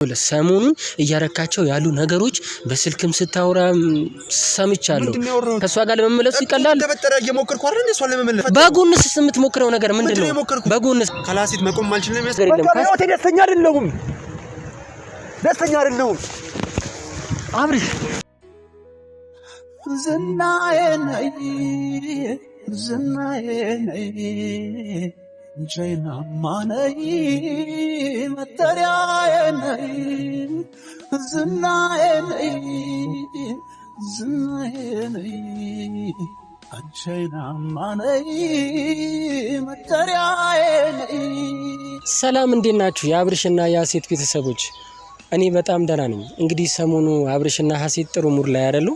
ሰሞኑን እያረካቸው ያሉ ነገሮች በስልክም ስታወራም ሰምቻለሁ። ከሷ ጋር ለመመለስ ይቀላል ተበጠረ እየሞከርኩ አይደል እንዴ? እሷን ለመመለስ በጎንስ የምትሞክረው ነገር ምንድነው? በጎንስ ከላሲት መቆም ማልችልም ነገር የለም። ካስቴ ደስተኛ አይደለሁም አብሪ ዝናዬ ነይ ጀይና ማነይ መጠሪያዬ ነይ ዝናዬ ነይ ጀይና ማነይ መጠሪያዬ ነይ። ሰላም እንዴት ናችሁ የአብርሽና የሀሴት ቤተሰቦች? እኔ በጣም ደህና ነኝ። እንግዲህ ሰሞኑ አብርሽና ሀሴት ጥሩ ሙድ ላይ አይደሉ።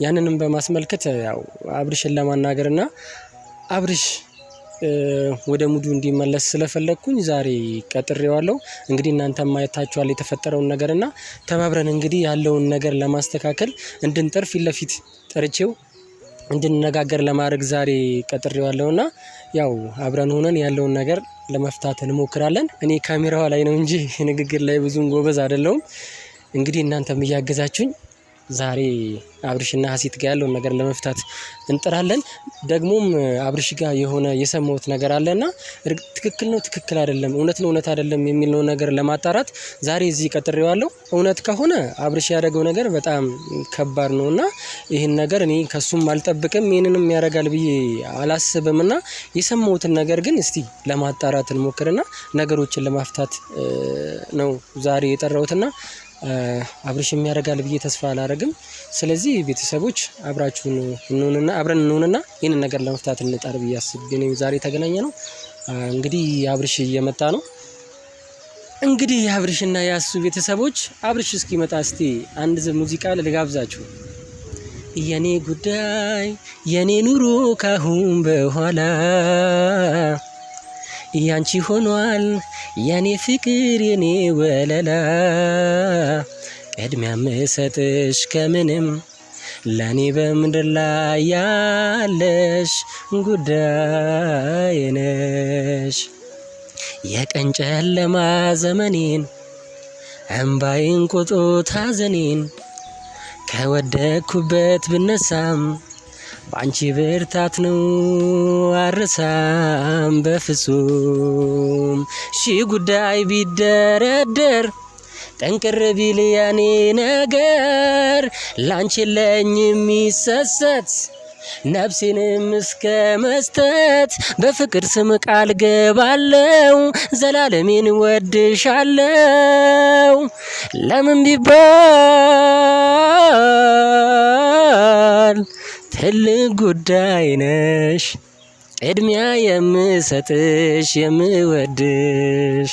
ያንንም በማስመልከት ያው አብርሽን ለማናገርና አብርሽ ወደ ሙዱ እንዲመለስ ስለፈለኩኝ ዛሬ ቀጥሬዋለሁ። እንግዲህ እናንተም ማየታችኋል የተፈጠረውን ነገርና ተባብረን እንግዲህ ያለውን ነገር ለማስተካከል እንድንጥር ፊት ለፊት ጠርቼው እንድንነጋገር ለማድረግ ዛሬ ቀጥሬዋለሁና ያው አብረን ሆነን ያለውን ነገር ለመፍታት እንሞክራለን። እኔ ካሜራው ላይ ነው እንጂ ንግግር ላይ ብዙም ጎበዝ አይደለሁም። እንግዲህ እናንተም እያገዛችሁኝ ዛሬ አብርሽና ሀሴት ጋር ያለውን ነገር ለመፍታት እንጥራለን። ደግሞም አብርሽ ጋር የሆነ የሰማሁት ነገር አለና ትክክል ነው ትክክል አይደለም እውነት ነው እውነት አይደለም የሚለው ነገር ለማጣራት ዛሬ እዚህ ቀጥሬዋለሁ። እውነት ከሆነ አብርሽ ያደረገው ነገር በጣም ከባድ ነውና ይሄን ነገር እኔ ከሱም አልጠብቅም ይሄንንም ያደርጋል ብዬ አላስብምና የሰማሁትን ነገር ግን እስቲ ለማጣራት እንሞክርና ነገሮችን ለማፍታት ነው ዛሬ የጠራሁትና አብርሽ የሚያደርጋል ብዬ ተስፋ አላደርግም። ስለዚህ ቤተሰቦች አብራችሁን አብረን እንሆንና ይሄን ነገር ለመፍታት እንጣር ብዬ አስቤ ነው ዛሬ ተገናኘነው። እንግዲህ አብርሽ እየመጣ ነው። እንግዲህ አብርሽና ያሱ ቤተሰቦች አብርሽ እስኪመጣ እስቲ አንድ ሙዚቃ ልጋብዛችሁ። የኔ ጉዳይ የኔ ኑሮ ካሁን በኋላ ያንቺ ሆኗል የኔ ፍቅር የኔ ወለላ ቅድሚያ ምሰጥሽ ከምንም ለኔ በምድር ላይ ያለሽ ጉዳይ ነሽ። የቀን ጨለማ ዘመኔን እምባዬን ቆጦት ሐዘኔን ከወደኩበት ብነሳም ባንቺ ብርታት ነው አረሳም በፍጹም ሺ ጉዳይ ቢደረደር ጠንቅር ቢል ያኔ ነገር ላንቺ ለኝ የሚሰሰት ነፍሴንም እስከ መስጠት በፍቅር ስም ቃል ገባለው ዘላለሜን ወድሻለው። ለምን ቢባል ትልቅ ጉዳይ ነሽ ቅድሚያ የምሰጥሽ የምወድሽ።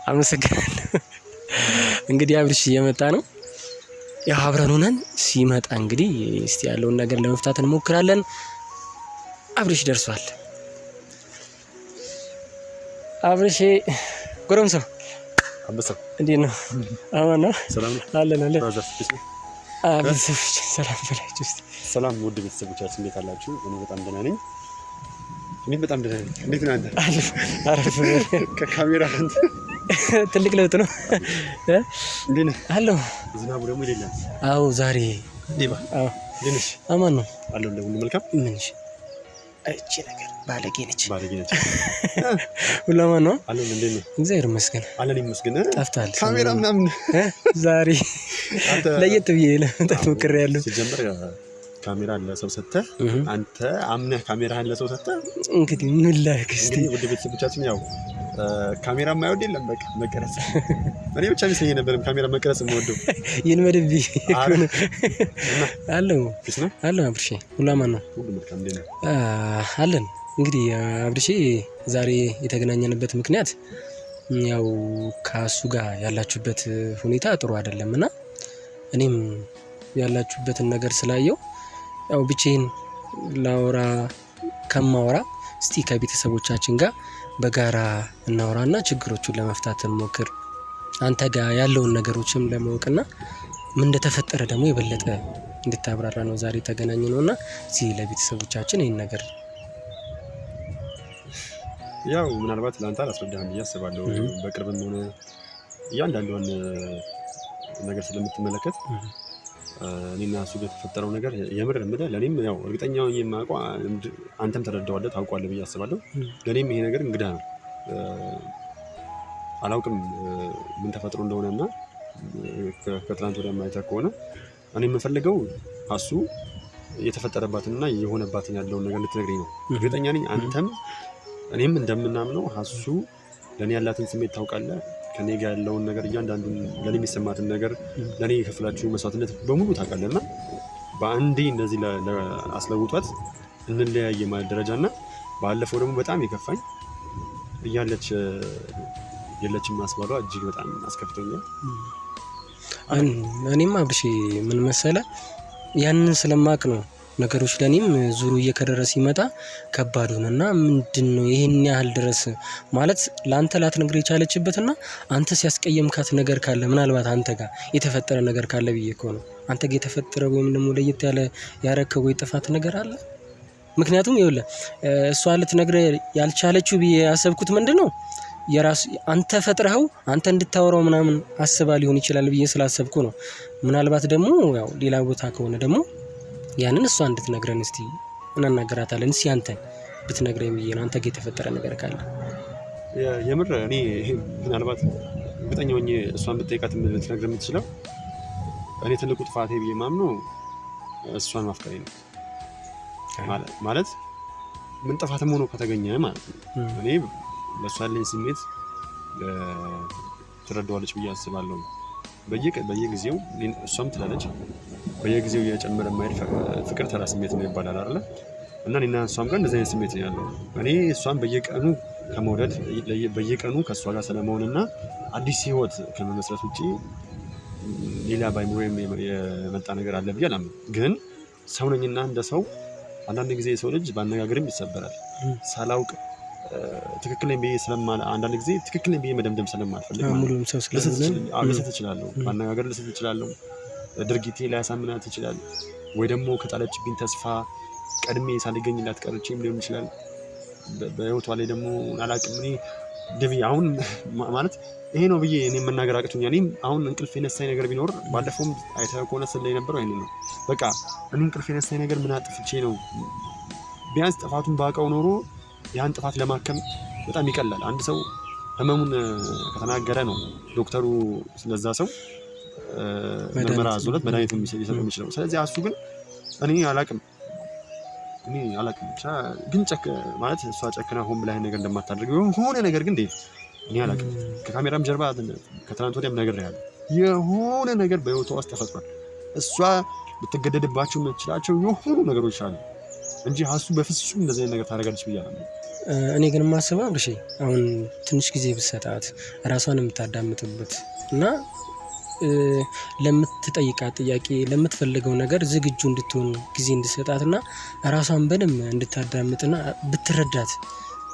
አመሰግናለሁ። እንግዲህ አብርሽ እየመጣ ነው። ያው አብረን ሆነን ሲመጣ እንግዲህ እስቲ ያለውን ነገር ለመፍታት እንሞክራለን። አብርሽ ደርሷል። አብርሽ ጎረምሳው አንበሳው እንዴት ነው? አማን ነው? ሰላም አለን አለን። ቤተሰቦች ሰላም በላችሁ እስቲ። ሰላም ውድ ቤተሰቦቻችን እንዴት አላችሁ? እኔ በጣም ደህና ነኝ። እንዴት ነህ አንተ? አረፍ ከካሜራ አንተ ትልቅ ለውጥ ነው። እንዴት ነህ? አለሁ። ዝናቡ ደግሞ ይለኛል። አዎ ዛሬ ዲባ አዎ ልንሽ አማን ነው አለው። ለሁሉ መልካም ምንሽ እቺ ነገር ባለጌ ነች። ሁሉ አማን ነው አለው። እንዴት ነው? እግዚአብሔር ይመስገን አለን ይመስገን። ጠፍታል። ካሜራ ምናምን ዛሬ አንተ ለየት ብዬ ለመጣት ሞክሬያለሁ። ሲጀምር ካሜራ ለሰው ሰጥተህ አንተ አምነህ ካሜራህን ለሰው ሰጥተህ እንግዲህ ምን ላድርግ እስቲ። ውድ ቤተሰቦቻችን ያው ካሜራ የማይወድ የለም። በቃ መቀረጽ እኔ ብቻ መስለኝ ነበር ካሜራ መቀረጽ የምወደው። ይሄን መድብ አለው ነው አለው። አብርሽ ሁሉ አማን ነው? ሁሉ መልካም እንዴት ነው? አለን። እንግዲህ አብርሽ ዛሬ የተገናኘንበት ምክንያት ያው ከሱ ጋር ያላችሁበት ሁኔታ ጥሩ አይደለምና እኔም ያላችሁበትን ነገር ስላየው ያው ብቻዬን ላወራ ከማወራ እስቲ ከቤተሰቦቻችን ጋር በጋራ እናወራና ችግሮቹን ለመፍታት እንሞክር። አንተ ጋር ያለውን ነገሮችም ለማወቅና ምን እንደተፈጠረ ደግሞ የበለጠ እንድታብራራ ነው ዛሬ ተገናኘነውና እስቲ ለቤተሰቦቻችን ይሄን ነገር ያው ምናልባት ላንተ አላስረዳህም ብዬ አስባለሁ። በቅርብም ሆነ እያንዳንዷን ነገር ስለምትመለከት እኔና እሱ ጋር የተፈጠረው ነገር የምር የምልህ ለእኔም ያው እርግጠኛ ሆኜ የማውቀው አንተም ተረዳዋለህ ታውቀዋለህ ብዬ አስባለሁ። ለእኔም ይሄ ነገር እንግዳ ነው። አላውቅም ምን ተፈጥሮ እንደሆነ እና ከትናንት ወዲያ ማየት ከሆነ እኔ የምፈልገው እሱ የተፈጠረባትንና የሆነባትን ያለውን ነገር ልትነግረኝ ነው። እርግጠኛ ነኝ አንተም እኔም እንደምናምነው እሱ ለእኔ ያላትን ስሜት ታውቃለህ። ከኔ ጋር ያለውን ነገር እያንዳንዱን ለኔ የሚሰማትን ነገር ለኔ የከፈላችሁ መስዋዕትነት በሙሉ ታውቃለህ እና በአንዴ እንደዚህ አስለውጧት እንለያየ ማለት ደረጃ እና ባለፈው ደግሞ በጣም የከፋኝ እያለች የለችም ማስባሏ እጅግ በጣም አስከፍቶኛል። እኔም አብርሽ ምን መሰለህ ያንን ስለማቅ ነው ነገሮች ለኔም ዙሩ እየከረረ ሲመጣ ከባድ ሆነና ምንድነው ይሄን ያህል ድረስ ማለት ላንተ ላትነግር የቻለችበትና አንተ ሲያስቀየምካት ነገር ካለ ምናልባት አንተ ጋር የተፈጠረ ነገር ካለ ብዬ እኮ ነው። አንተ ጋር የተፈጠረ ወይም ደግሞ ለየት ያለ ያረከው ወይ ጥፋት ነገር አለ? ምክንያቱም ይኸውልህ እሷ ልትነግር ያልቻለችው ብዬ ያሰብኩት ምንድነው የራስ አንተ ፈጥረኸው አንተ እንድታወራው ምናምን አስባ ሊሆን ይችላል ብዬ ስላሰብኩ ነው። ምናልባት ደግሞ ያው ሌላ ቦታ ከሆነ ደግሞ ያንን እሷ እንድትነግረን እስቲ እናናገራታለን። እስቲ አንተ ብትነግረኝ ብዬ ነው አንተ ጋር የተፈጠረ ነገር ካለ። የምር እኔ ምናልባት እርግጠኛ ሆኜ እሷን ብትጠይቃት ልትነግረን የምትችለው እኔ ትልቁ ጥፋቴ ብዬ ማምነው እሷን ማፍቀሬ ነው። ማለት ምን ጥፋትም ሆኖ ከተገኘ ማለት ነው እኔ ለእሷ ያለኝ ስሜት ትረዳዋለች ብዬ አስባለሁ። በየጊዜው እሷም ትላለች በየጊዜው እየጨመረ የማይሄድ ፍቅር ተራ ስሜት ነው ይባላል አይደለ? እና እኔና እሷም ጋር እንደዚህ አይነት ስሜት ነው ያለው። እኔ እሷም በየቀኑ ከመውደድ በየቀኑ ከእሷ ጋር ስለመሆንና አዲስ ህይወት ከመመስረት ውጭ ሌላ ባይሞሬም የመጣ ነገር አለ ብዬ አላምንም። ግን ሰው ነኝና እንደ ሰው አንዳንድ ጊዜ የሰው ልጅ ባነጋገርም ይሰበራል። ሳላውቅ ትክክል ነኝ ብዬ አንዳንድ ጊዜ ትክክል ነኝ ብዬ መደምደም ስለማልፈልግ ልስት እችላለሁ። ባነጋገር ልስት እችላለሁ። ድርጊቴ ላያሳምናት ይችላል። ወይ ደግሞ ከጣለችብኝ ተስፋ ቀድሜ ሳልገኝላት ቀርቼም ሊሆን ይችላል። በህይወቷ ላይ ደግሞ አላውቅም እኔ ድቪ አሁን ማለት ይሄ ነው ብዬ እኔ መናገር አቅቶኛል። እኔም አሁን እንቅልፍ የነሳኝ ነገር ቢኖር ባለፈውም አይተህ ከሆነ ስለ የነበረው አይነት ነው። በቃ እኔ እንቅልፍ የነሳኝ ነገር ምን አጥፍቼ ነው? ቢያንስ ጥፋቱን ባውቀው ኖሮ ያን ጥፋት ለማከም በጣም ይቀላል። አንድ ሰው ህመሙን ከተናገረ ነው ዶክተሩ ስለዛ ሰው ምርመራ አዞለት መድኃኒቱን ሊሰጠው የሚችለው። ስለዚህ እሱ ግን እኔ አላውቅም ብቻ ግን ማለት እሷ ጨክና ሆን ብላ ነገር እንደማታደርገው የሆነ ነገር ግን እንዴት እኔ አላውቅም። ከካሜራም ጀርባ ከትናንት ወዲያም ነግሬሃለሁ የሆነ ነገር በህይወቷ ውስጥ ተፈጥሯል። እሷ ልትገደድባቸው የምትችላቸው የሆኑ ነገሮች አሉ እንጂ እሱ በፍጹም እንደዚህ አይነት ነገር ታደርጋለች ብዬ አላምንም። እኔ ግን የማስበው ብሽ አሁን ትንሽ ጊዜ ብትሰጣት ራሷን የምታዳምጥበት እና ለምትጠይቃት ጥያቄ ለምትፈልገው ነገር ዝግጁ እንድትሆን ጊዜ እንድትሰጣትና ራሷን በደንብ እንድታዳምጥና ብትረዳት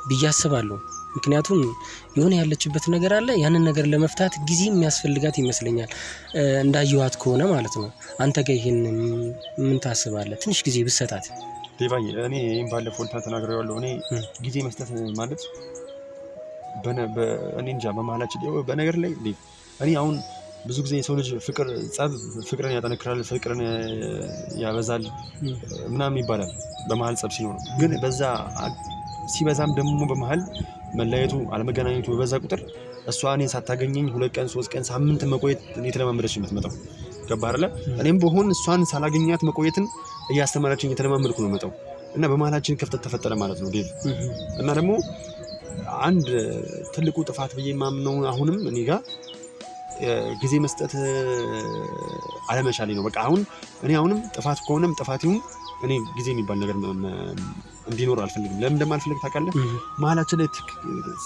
ብዬ አስባለሁ። ምክንያቱም የሆነ ያለችበት ነገር አለ ያንን ነገር ለመፍታት ጊዜ የሚያስፈልጋት ይመስለኛል እንዳየኋት ከሆነ ማለት ነው። አንተ ጋር ይሄን ምን ታስባለህ? ትንሽ ጊዜ ብትሰጣት ዴቫዬ እኔ ይሄን ባለፈው ተናግሬዋለሁ። እኔ ጊዜ መስጠት ማለት እኔ እንጃ በመሀላችን በነገር ላይ እኔ አሁን ብዙ ጊዜ የሰው ልጅ ፍቅርን ያጠነክራል፣ ፍቅርን ያበዛል ምናምን ይባላል በመሀል ጸብ ሲኖር። ግን በዛ ሲበዛም ደግሞ በመሀል መለያየቱ አለመገናኘቱ በበዛ ቁጥር እሷ እኔን ሳታገኘኝ 2 ቀን 3 ቀን ሳምንት መቆየት የተለማመደች የምትመጣው ገባህ አይደለ? እኔም በሆን እሷን ሳላገኛት መቆየትን እያስተማረችኝ የተለማመድኩ ነው መጣው እና በመሀላችን ክፍተት ተፈጠረ ማለት ነው ዴቭ። እና ደግሞ አንድ ትልቁ ጥፋት ብዬ የማምነው አሁንም እኔ ጋር ጊዜ መስጠት አለመቻሌ ነው። በቃ እኔ አሁንም ጥፋት ከሆነም ጥፋት ይሁን እኔ ጊዜ የሚባል ነገር እንዲኖር አልፈልግም። ለምን እንደማልፈልግ ታውቃለህ? መሀላችን ላይ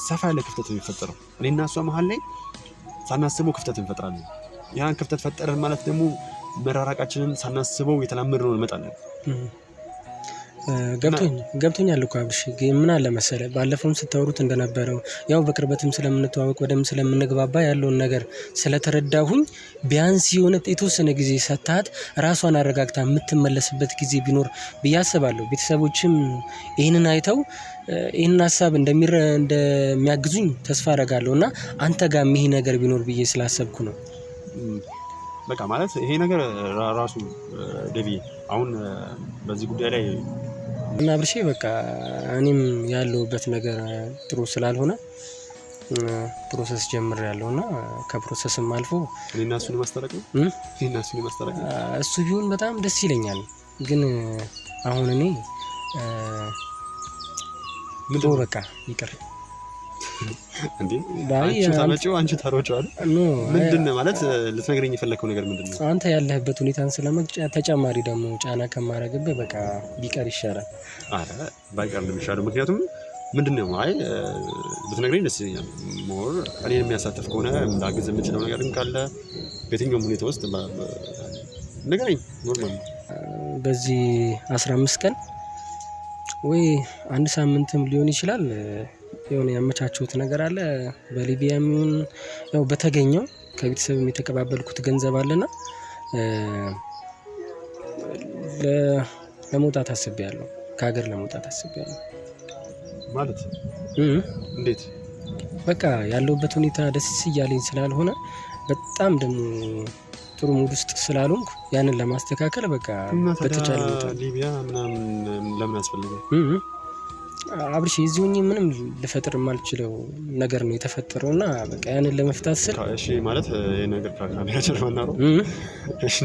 ሰፋ ያለ ክፍተት ነው የሚፈጠረው። እኔና እሷ መሀል ላይ ሳናስበው ክፍተት እንፈጥራለን። ያን ክፍተት ፈጠረን ማለት ደግሞ መራራቃችንን ሳናስበው የተላመድነው እንመጣለን። ገብቶኛል እኮ አብርሽ። ግን ምን አለ መሰለህ ባለፈውም ስታወሩት እንደነበረው ያው በቅርበትም ስለምንተዋወቅ በደንብ ስለምንግባባ ያለውን ነገር ስለተረዳሁኝ ቢያንስ የሆነ የተወሰነ ጊዜ ሰጥታት ራሷን አረጋግታ የምትመለስበት ጊዜ ቢኖር ብዬ አስባለሁ። ቤተሰቦችም ይህንን አይተው ይህንን ሀሳብ እንደሚያግዙኝ ተስፋ አደርጋለሁ እና አንተ ጋር ይሄ ነገር ቢኖር ብዬ ስላሰብኩ ነው። በቃ ማለት ይሄ ነገር ራሱ ደቢ አሁን በዚህ ጉዳይ ላይ እና አብርሽ በቃ እኔም ያለሁበት ነገር ጥሩ ስላልሆነ ፕሮሰስ ጀምሬያለሁ እና ከፕሮሰስም አልፎ እኔና እሱን ማስተረቅ ነው። እሱ ቢሆን በጣም ደስ ይለኛል። ግን አሁን እኔ ምንድነው በቃ ይቅር እንዴ አንቺ ታሮጫለህ ምንድነው ማለት ልትነግረኝ የፈለከው ነገር ምንድነው? አንተ ያለህበት ሁኔታን ስለመግጫ ተጨማሪ ደግሞ ጫና ከማረግብህ በቃ ቢቀር ይሻላል። አረ ባይቀር ነው የሚሻለው። ምክንያቱም ምንድነው ልትነግረኝ ደስ ይለኛል። ሞር እኔን የሚያሳትፍ ከሆነ እንዳግዝ የምችለው ነገር ካለ በየትኛውም ሁኔታ ውስጥ ንገረኝ። ኖርማል በዚህ 15 ቀን ወይ አንድ ሳምንትም ሊሆን ይችላል የሆነ ያመቻቸውት ነገር አለ። በሊቢያም ይሁን ያው በተገኘው ከቤተሰብም የተቀባበልኩት ገንዘብ አለና ለመውጣት አስቤያለሁ። ከሀገር ለመውጣት አስቤያለሁ። ማለት እንዴት? በቃ ያለውበት ሁኔታ ደስ እያለኝ ስላልሆነ በጣም ደግሞ ጥሩ ሙድ ውስጥ ስላልሆንኩ ያንን ለማስተካከል በቃ በተቻለ ሊቢያ ምናምን ለምን አስፈልገ? አብርሽ እዚህ ሆኜ ምንም ልፈጥር የማልችለው ነገር ነው የተፈጠረው እና በቃ ያንን ለመፍታት ስል እሺ ማለት ይሄ ነገር ከካሜራ ጀርባ ነው። እሺ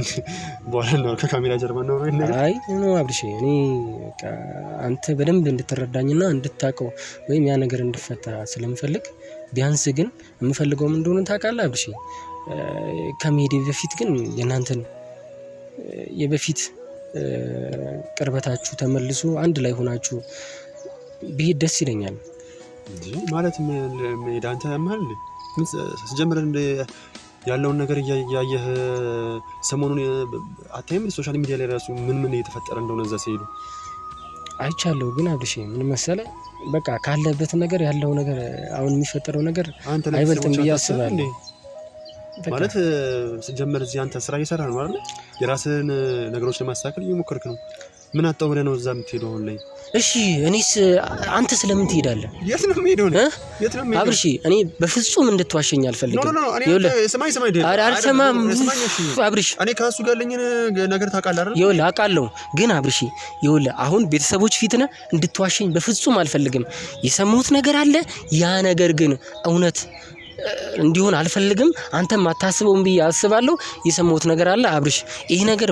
በኋላ ነው ከካሜራ ጀርባ ነው ነገር። አይ ነው አብርሽ እኔ በቃ አንተ በደንብ እንድትረዳኝና እንድታውቀው ወይም ያ ነገር እንድፈታ ስለምፈልግ ቢያንስ ግን የምፈልገው ምን እንደሆነ ታውቃለህ አብርሽ። ከመሄዴ በፊት ግን የናንተን የበፊት ቅርበታችሁ ተመልሶ አንድ ላይ ሆናችሁ ቢሄድ ደስ ይለኛል። ማለት ምን አንተ ያማል ስትጀምር ያለውን ነገር ያየህ ሰሞኑን አታይም? ሶሻል ሚዲያ ላይ ራሱ ምን እየተፈጠረ እንደሆነ እዛ ሲሄዱ አይቻለሁ። ግን አብርሽ ምን መሰለህ በቃ ካለበት ነገር ያለው ነገር አሁን የሚፈጠረው ነገር አይበልጥም ብዬ አስባለሁ። ማለት ስትጀምር እዚህ አንተ ስራ እየሰራህ ነው አይደል? የራስህን ነገሮች ለማስተካከል እየሞከርክ ነው። ምን አጣው ብለህ ነው እዛ የምትሄደው አሁን ላይ? እሺ እኔስ አንተ ስለምን ትሄዳለህ? የት ነው የምሄደው? አብርሽ እኔ በፍጹም እንድትዋሸኝ አልፈልግም። ይኸውልህ ስማኝ አልሰማም አብርሽ። እኔ ከእሱ ጋር ያለኝን ነገር ታውቃለህ አይደል? ይኸውልህ አውቃለሁ። ግን አብርሽ ይኸውልህ አሁን ቤተሰቦች ፊት ነህ እንድትዋሸኝ በፍጹም አልፈልግም። የሰማሁት ነገር አለ። ያ ነገር ግን እውነት እንዲሆን አልፈልግም። አንተም አታስበውም ብዬ አስባለሁ። የሰማሁት ነገር አለ አብርሽ። ይሄ ነገር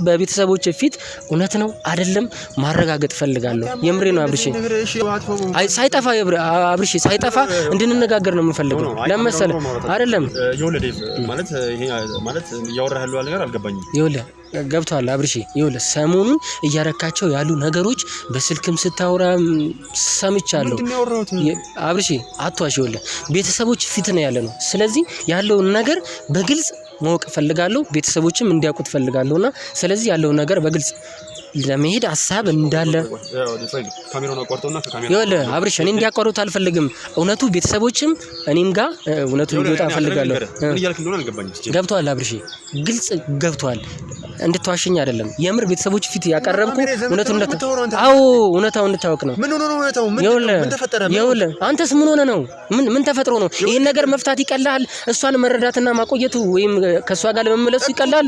በቤተሰቦች ፊት እውነት ነው አይደለም ማረጋገጥ ፈልጋለሁ። የምሬ ነው አብርሽ። ሳይጠፋ አብርሽ ሳይጠፋ እንድንነጋገር ነው የምፈልገው። ለምን አይደለም ማለት እያወራህ ያለው ነገር አልገባኝም። ይኸውልህ ገብቷል አብርሽ። ይኸውልህ ሰሞኑን እያረካቸው ያሉ ነገሮች በስልክም ስታወራ ሰምቻለሁ አብርሽ። አትዋሽ። ይኸውልህ ቤተሰቦች ፊት ነው ያለ ነው። ስለዚህ ያለውን ነገር በግልጽ ማወቅ ፈልጋለሁ። ቤተሰቦችም እንዲያውቁት ፈልጋለሁና ስለዚህ ያለውን ነገር በግልጽ ለመሄድ ሐሳብ እንዳለ ይኸውልህ አብርሽ እኔ እንዲያቋርጡት አልፈልግም። እውነቱ ቤተሰቦችም እኔም ጋር እውነቱ እንዲወጣ ፈልጋለሁ። ገብቷል አብርሽ? ግልጽ ገብቷል። እንድትዋሽኝ አይደለም። የምር ቤተሰቦች ፊት ያቀረብኩ እውነቱን እውነታው እንድታወቅ ነው። ይኸውልህ አንተስ ምን ሆነ ነው? ምን ተፈጥሮ ነው? ይሄን ነገር መፍታት ይቀላል? እሷን መረዳትና ማቆየቱ ወይም ከሷ ጋር ለመመለሱ ይቀላል?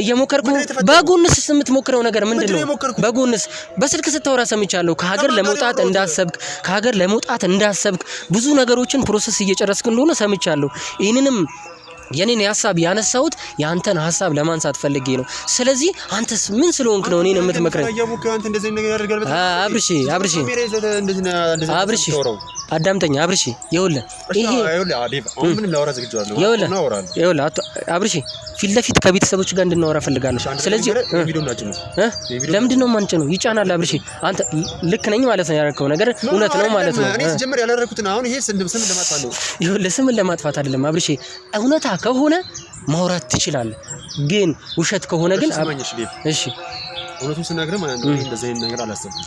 እየሞከርኩ በጎንስ የምትሞክረው ነገር ምንድነው? በጎንስ በስልክ ስታወራ ሰምቻለሁ። ከሀገር ለመውጣት እንዳሰብክ ብዙ ነገሮችን ፕሮሰስ እየጨረስክ እንደሆነ ሰምቻለሁ። ይሄንንም የኔን ሐሳብ ያነሳሁት ያንተን ሐሳብ ለማንሳት ፈልጌ ነው። ስለዚህ አንተስ ምን ስለሆንክ ነው እኔን የምትመክረኝ? አብርሽ አዳምጠኝ አብርሽ። ይኸውልህ አብርሽ ፊት ለፊት ከቤተሰቦች ጋር እንድናወራ ፈልጋለሁ። ስለዚህ ለምንድን ነው የማንጭነው? ይጫናል አብርሽ። አንተ ልክ ነኝ ማለት ነው ያደረከው ነገር እውነት ነው ማለት ነው። እኔ ሲጀምር ያላደረኩትን አሁን ይሄ ስምን ለማጥፋት ነው። ይኸውልህ ስምን ለማጥፋት አይደለም አብርሽ። እውነታ ከሆነ ማውራት ትችላለህ። ግን ውሸት ከሆነ ግን እሺ እውነቱን ስነግርህ ማለት ነው እንደዚህ አይነት ነገር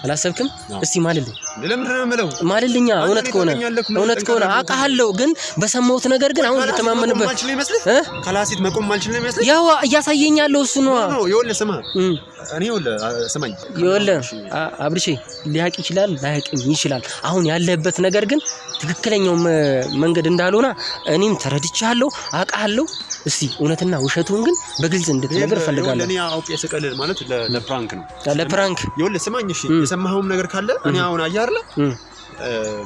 አላሰብክም? እስቲ ማልልኝ። ለምንድን ነው የምለው? ማልልኛ እውነት ከሆነ አውቃለሁ፣ ግን በሰማሁት ነገር ግን አሁን ልተማመንበት ካላሲት መቆም ማልችል ነው የሚመስልህ? ያው እያሳየኝ ያለው እሱ ነው። ይኸውልህ ስማ፣ እኔ ስማኝ፣ አብርሼ ሊያውቅ ይችላል ላያውቅም ይችላል። አሁን ያለበት ነገር ግን ትክክለኛው መንገድ እንዳልሆነ እኔም ተረድቻለሁ፣ አውቃለሁ። እስቲ እውነትና ውሸቱን ግን በግልጽ እንድትነግር እፈልጋለሁ። እኔ አውቄ ስቀልል ማለት ለፕራንክ ነው። ለፕራንክ ይኸውልህ ስማኝ፣ እሺ የሰማኸውም ነገር ካለ እኔ አሁን አየህ አይደለ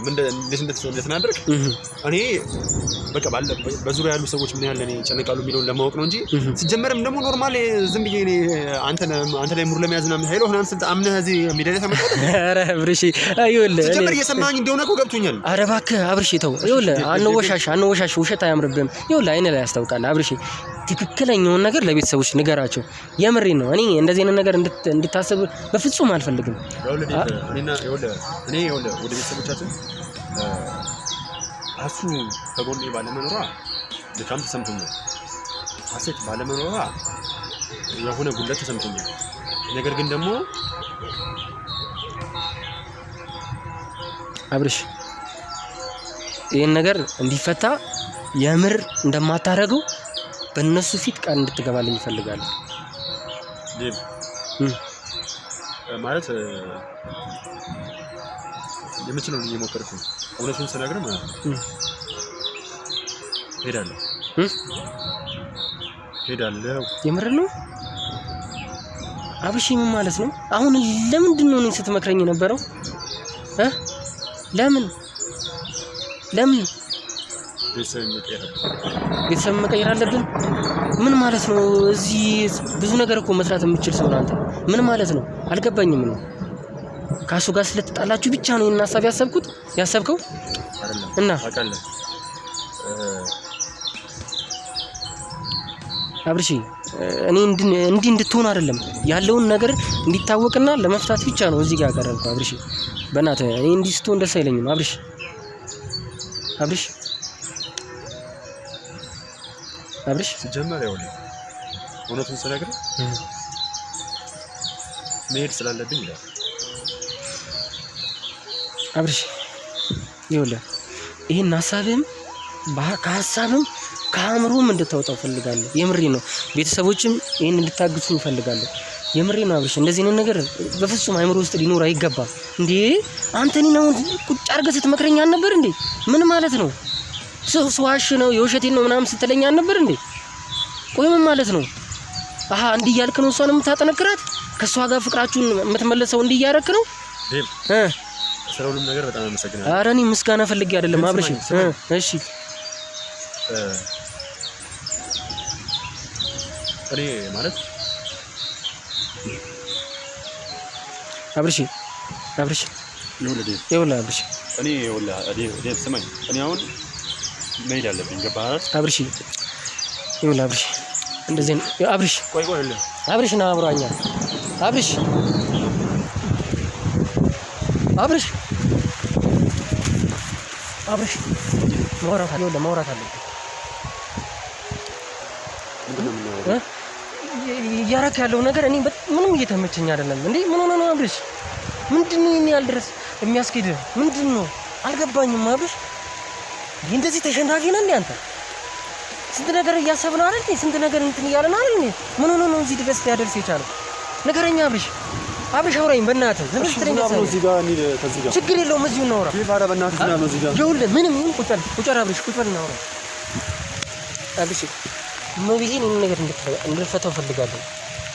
ምን እንደተናደርክ እኔ በቃ በዙሪያ ያሉ ሰዎች ምን ያህል እኔ ጨነቃሉ የሚለውን ለማወቅ ነው እንጂ ሲጀመርም ደግሞ ኖርማል ዝም ብዬ እኔ አንተ ላይ ሙር ለመያዝ ምናምን ኃይሎ ሆናን ስንት አምነህ እዚህ ሚዲያ ተመጣጣ። ኧረ አብርሺ ይኸውልህ ሲጀመር እየሰማኸኝ እንደሆነ እኮ ገብቶኛል። ኧረ እባክህ አብርሺ ተው። ይኸውልህ አንወሻሽ ውሸት አያምርብህም። ይኸውልህ አይነ ላይ ያስታውቃል። አብርሺ ትክክለኛውን ነገር ለቤተሰቦች ንገራቸው። የምሬን ነው። እኔ እንደዚህ አይነት ነገር እንድታስብ በፍጹም አልፈልግም። እኔ ወደ ቤተሰቦቻችን አሱ ከጎኔ ባለመኖሯ ድካም ተሰምቶኛል። ሀሴት ባለመኖሯ የሆነ ጉድለት ተሰምቶኛል። ነገር ግን ደግሞ አብርሽ ይህን ነገር እንዲፈታ የምር እንደማታደርገው በእነሱ ፊት ቃል እንድትገባልኝ እፈልጋለሁ። ማለት የምችለውን እየሞከርኩ ነው። እውነቱን ስነግርህ ማለት ነው ሄዳለሁ። የምር ነው አብርሽ? ምን ማለት ነው? አሁን ለምንድን ነው እኔን ስትመክረኝ የነበረው? ለምን ቤተሰብ መቀየር አለብን? ምን ማለት ነው? እዚህ ብዙ ነገር እኮ መስራት የምችል ሰው ነው አንተ። ምን ማለት ነው? አልገባኝም ነው። ካሱ ጋር ስለተጣላችሁ ብቻ ነው እና ሐሳብ ያሰብከው እና አብርሺ እኔ እንዲህ እንድትሆን አይደለም ያለውን ነገር እንዲታወቅና ለመፍታት ብቻ ነው እዚህ ጋር ያቀረብኩ። አብርሺ በእናትህ እኔ እንዲህ ስትሆን ደስ አይለኝም። አብርሽ ሲጀመር ይኸውልህ እውነቱን ስነግርህ መሄድ ስላለብኝ ይላል አብርሽ። ይኸውልህ ይሄን ከሀሳብም ከአእምሮም እንድታወጣው ፈልጋለሁ። የምሬ ነው። ቤተሰቦችም ይሄን እንድታግዙ ፈልጋለሁ። የምሬ ነው አብርሽ። እንደዚህ አይነት ነገር በፍጹም አእምሮ ውስጥ ሊኖር አይገባም። እንዴ አንተ እኔን አሁን ቁጭ አድርገህ ስትመክረኝ አልነበር እንዴ? ምን ማለት ነው? ስዋሽ ነው የውሸቴን ነው ምናምን ስትለኝ አልነበር እንዴ? ቆይ ምን ማለት ነው? እንዲህ እያልክ ነው እሷን የምታጠነክራት? ከእሷ ጋር ፍቅራችሁን የምትመለሰው እንዲህ እያደረክ ነው? ስለ ሁሉም ነገር በጣም አመሰግናለሁ። ኧረ እኔ ምስጋና ፈልጌ አይደለም አብርሽ። እሺ እኔ ማለት አብርሽ ይኸውልህ አብርሽ እኔ ስማኝ፣ እኔ አሁን መሄድ አለብኝ። ገባህ አብርሽ? ይኸውልህ አብርሽ እንደዚህ ነው አብርሽ። ቆይ አብርሽ ና አብሮኛ አብርሽ ማውራት አለብን። እያደረክ ያለው ነገር እኔ ምንም እየተመቸኝ አይደለም። እንዴ ምን ሆነ ነው አብርሽ? ምንድን ነው ይሄን ያህል ድረስ የሚያስኬድ? ምንድን ነው አልገባኝም አብርሽ። እንደዚህ ተሸናፊ ነህ እንዴ አንተ? ስንት ነገር እያሰብን አይደል? ስንት ነገር እንትን እያለን አይደል? ምን ሆነ ነው እዚህ ድረስ ሊያደርስ የቻለው? ነገረኛ አብርሽ አውራኝ በእናትህ። ዝም ብለህ ትረኛለህ። እዚህ ጋር እንሂድ። ከዚህ ጋር ችግር የለውም እዚሁ እናውራ። በእናትህ ዝም ብለህ እዚህ ጋር ይኸውልህ ምንም ቁጭ በል አብርሽ፣ ቁጭ በል እናውራ አብርሽ። መብሄን ይሄን ነገር እንድፈታው ፈልጋለሁ።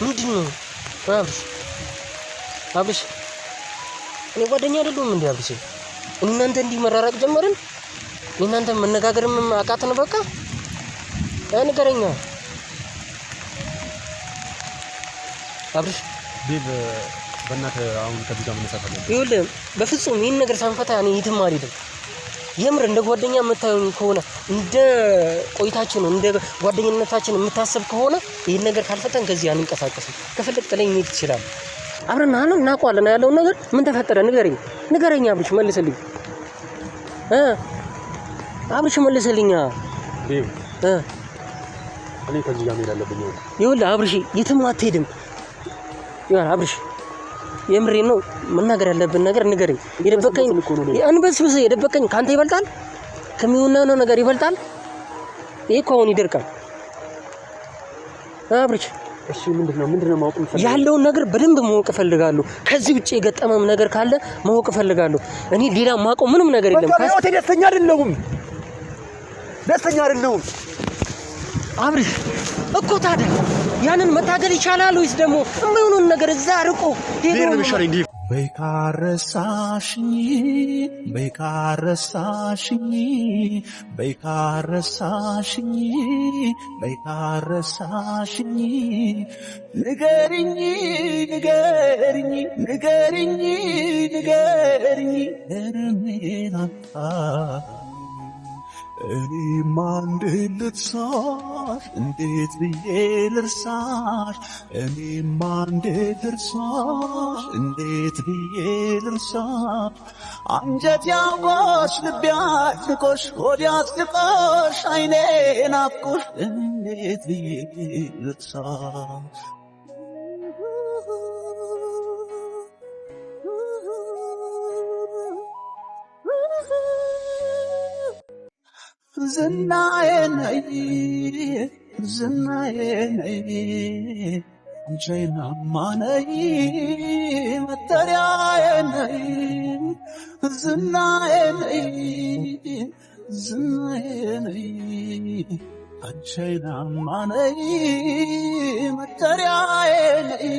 ምንድን ነው አብርሽ? እኔ ጓደኛ አይደለሁም እንዴ አብርሽ? እናንተ እንዲህ መራራቅ ጀመርን? እናንተ መነጋገርም አቃተን በቃ። ንገረኛ አብርሽ። በእናትህ አሁን ከዚህ ጋር መነሳት አለብን። ይኸውልህ በፍጹም ይህን ነገር ሳንፈታ እኔ የትም አልሄድም። የምር እንደ ጓደኛ የምታዩኝ ከሆነ እንደ ቆይታችን እንደ ጓደኝነታችን የምታሰብ ከሆነ ይህን ነገር ካልፈታን ከዚህ አንንቀሳቀስም። ከፈለግ ጥለኝ መሄድ ትችላለህ። አብረን እናውቀዋለን ያለውን ነገር። ምን ተፈጠረ ንገረኝ አብርሽ፣ መልስልኝ አብርሽ፣ መልስልኝ። እኔ ከዚህ ጋር መሄድ አለብኝ። ይኸውልህ አብርሽ የትም አትሄድም። ይኸው አብርሽ የምሬን ነው መናገር ያለብን ነገር ንገረኝ። የደበቀኝ አንበስብስ የደበቀኝ ካንተ ይበልጣል ከሚሆነው ነገር ይበልጣል። ይሄ እኮ አሁን ይደርቃል አብርሽ። እሺ ምንድነው ማወቅ ፈልጋለሁ? ያለውን ነገር በደንብ ማወቅ ፈልጋለሁ። ከዚህ ውጪ የገጠመም ነገር ካለ ማወቅ ፈልጋለሁ። እኔ ሌላ ማውቀው ምንም ነገር የለም። ካስቴ ደስተኛ አይደለሁም አብርሽ እኮ ታዲያ ያንን መታገል ይቻላል ወይስ ደግሞ የማይሆነውን ነገር እዛ ርቆ ሄዶ ነው የሚሻለኝ? እንዲህ በይካረሳሽኝ ንገሪኝ እርሜናታ እኔማ እንዴት ልርሳሽ እንዴት ብዬ ልርሳሽ እኔማ እንዴት ልርሳሽ እንዴት ብዬ ልርሳሽ አንጀት ያውቆሽ ልቤ አጥቆሽ ሆዴ አጥቆሽ አይኔ ናፍቆሽ እንዴት ብዬ ልርሳሽ ዝናዬ ነይ አንቺናማ ነይ መጠሪያዬ ነይ ዝናዬ ነይ አንቺናማ ነይ መጠሪያዬ ነይ